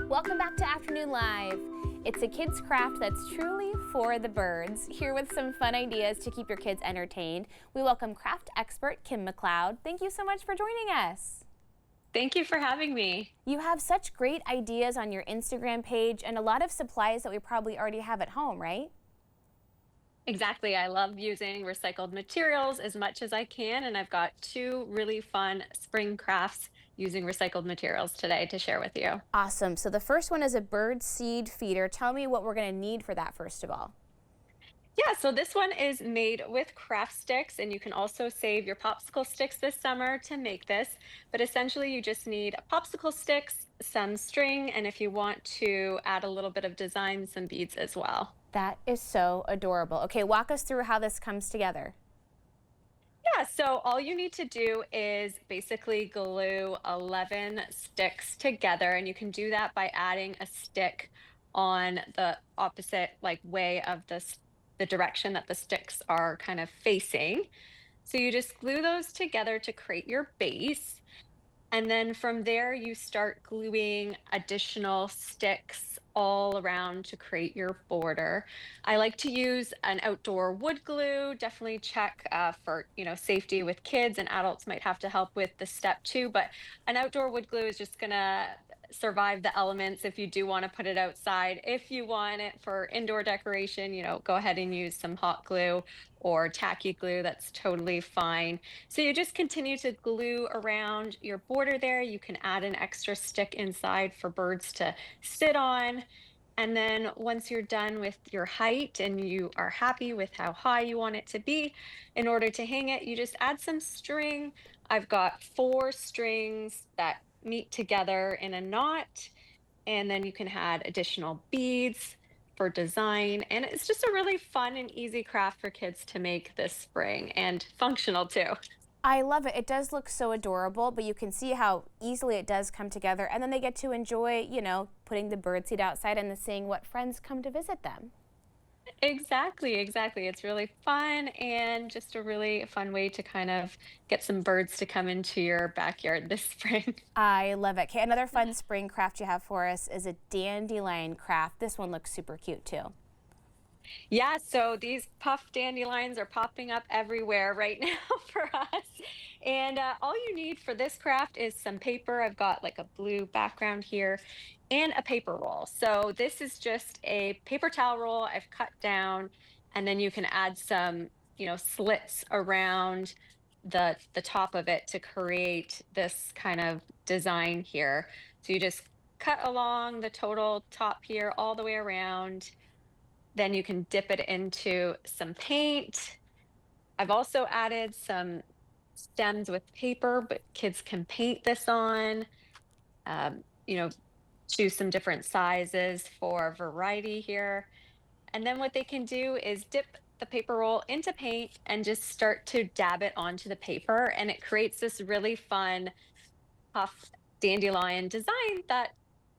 Welcome back to Afternoon Live. It's a kids craft that's truly for the birds. Here with some fun ideas to keep your kids entertained, we welcome craft expert Kim McLeod. Thank you so much for joining us. Thank you for having me. You have such great ideas on your Instagram page and a lot of supplies that we probably already have at home, right? Exactly. I love using recycled materials as much as I can, and I've got two really fun spring crafts using recycled materials today to share with you. Awesome. So the first one is a bird seed feeder. Tell me what we're going to need for that first of all. Yeah, so this one is made with craft sticks, and you can also save your popsicle sticks this summer to make this. But essentially, you just need popsicle sticks, some string, and if you want to add a little bit of design, some beads as well. That is so adorable. Okay, walk us through how this comes together. Yeah, so all you need to do is basically glue 11 sticks together, and you can do that by adding a stick on the opposite way of the direction that the sticks are kind of facing. So you just glue those together to create your base. And then from there, you start gluing additional sticks all around to create your border. I like to use an outdoor wood glue. Definitely check for safety with kids, and adults might have to help with the step too. But an outdoor wood glue is just gonna survive the elements if you do want to put it outside. If you want it for indoor decoration, go ahead and use some hot glue or tacky glue. That's totally fine. So you just continue to glue around your border there. You can add an extra stick inside for birds to sit on. And then once you're done with your height and you are happy with how high you want it to be, in order to hang it, you just add some string. I've got 4 strings that meet together in a knot, and then you can add additional beads for design. And it's just a really fun and easy craft for kids to make this spring, and functional too. I love it. It does look so adorable, but you can see how easily it does come together. And then they get to enjoy, putting the birdseed outside and seeing what friends come to visit them. Exactly, exactly. It's really fun and just a really fun way to kind of get some birds to come into your backyard this spring. I love it. Okay, another fun spring craft you have for us is a dandelion craft. This one looks super cute too. Yeah, so these puff dandelions are popping up everywhere right now for us. And all you need for this craft is some paper. I've got like a blue background here and a paper roll. So this is just a paper towel roll I've cut down, and then you can add some, slits around the top of it to create this kind of design here. So you just cut along the total top here all the way around. Then you can dip it into some paint. I've also added some stems with paper, but kids can paint this on. Um, you know, Choose some different sizes for variety here. And then what they can do is dip the paper roll into paint and just start to dab it onto the paper. And it creates this really fun puff dandelion design that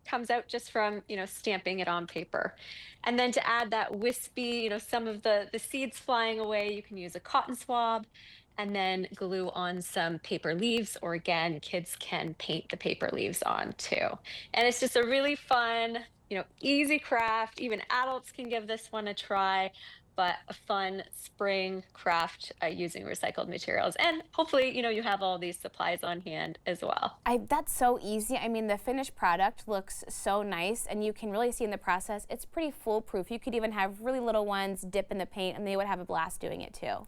comes out just from stamping it on paper. And then to add that wispy, some of the seeds flying away, you can use a cotton swab and then glue on some paper leaves, or again, kids can paint the paper leaves on too. And it's just a really fun, easy craft. Even adults can give this one a try, but a fun spring craft using recycled materials. And hopefully, you have all these supplies on hand as well. That's so easy. I mean, the finished product looks so nice, and you can really see in the process, it's pretty foolproof. You could even have really little ones dip in the paint, and they would have a blast doing it too.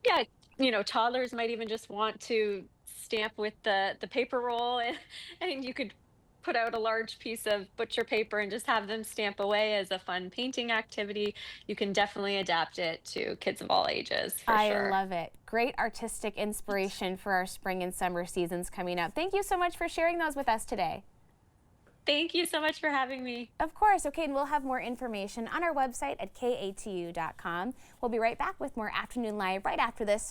Yeah, toddlers might even just want to stamp with the paper roll, and you could put out a large piece of butcher paper and just have them stamp away as a fun painting activity. You can definitely adapt it to kids of all ages, for sure. I love it. Great artistic inspiration for our spring and summer seasons coming up. Thank you so much for sharing those with us today. Thank you so much for having me. Of course. Okay, and we'll have more information on our website at katu.com. We'll be right back with more Afternoon Live right after this.